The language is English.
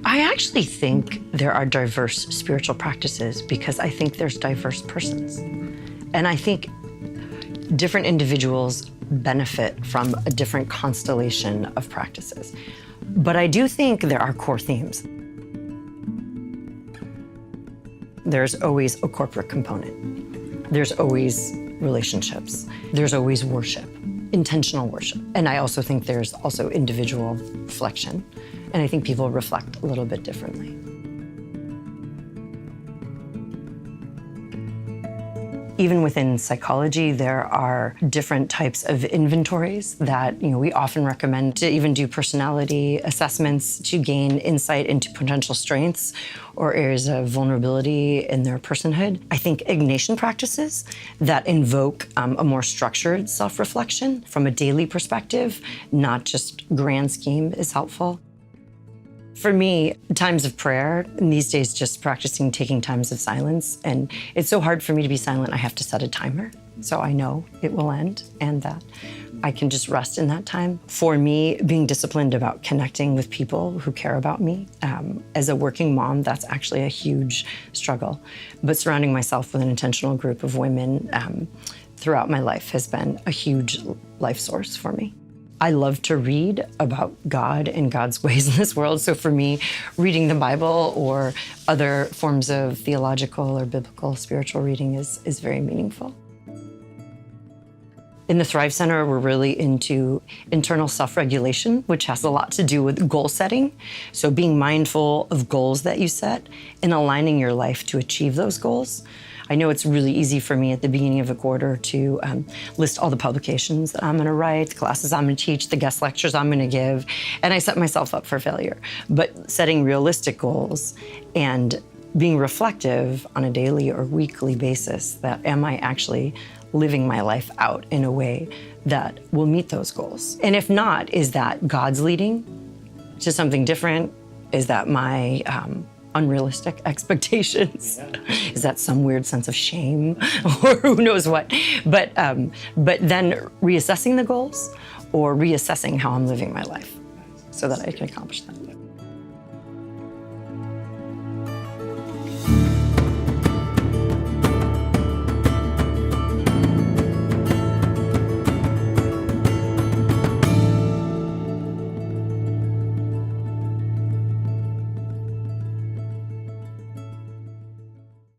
I actually think there are diverse spiritual practices because I think there's diverse persons. And I think different individuals benefit from a different constellation of practices. But I do think there are core themes. There's always a corporate component. There's always relationships. There's always worship, intentional worship. And I also think there's also individual reflection. And I think people reflect a little bit differently. Even within psychology, there are different types of inventories that we often recommend to even do personality assessments to gain insight into potential strengths or areas of vulnerability in their personhood. I think Ignatian practices that invoke a more structured self-reflection from a daily perspective, not just grand scheme, is helpful. For me, times of prayer, and these days just practicing taking times of silence, and it's so hard for me to be silent, I have to set a timer, so I know it will end and that I can just rest in that time. For me, being disciplined about connecting with people who care about me. As a working mom, that's actually a huge struggle, but surrounding myself with an intentional group of women throughout my life has been a huge life source for me. I love to read about God and God's ways in this world. So for me, reading the Bible or other forms of theological or biblical spiritual reading is very meaningful. In the Thrive Center, we're really into internal self-regulation, which has a lot to do with goal setting. So being mindful of goals that you set and aligning your life to achieve those goals. I know it's really easy for me at the beginning of a quarter to list all the publications that I'm gonna write, the classes I'm gonna teach, the guest lectures I'm gonna give, and I set myself up for failure. But setting realistic goals and being reflective on a daily or weekly basis that am I actually living my life out in a way that will meet those goals? And if not, is that God's leading to something different? Is that my unrealistic expectations? Yeah. Is that some weird sense of shame or who knows what? But then reassessing the goals or reassessing how I'm living my life so that I can accomplish that.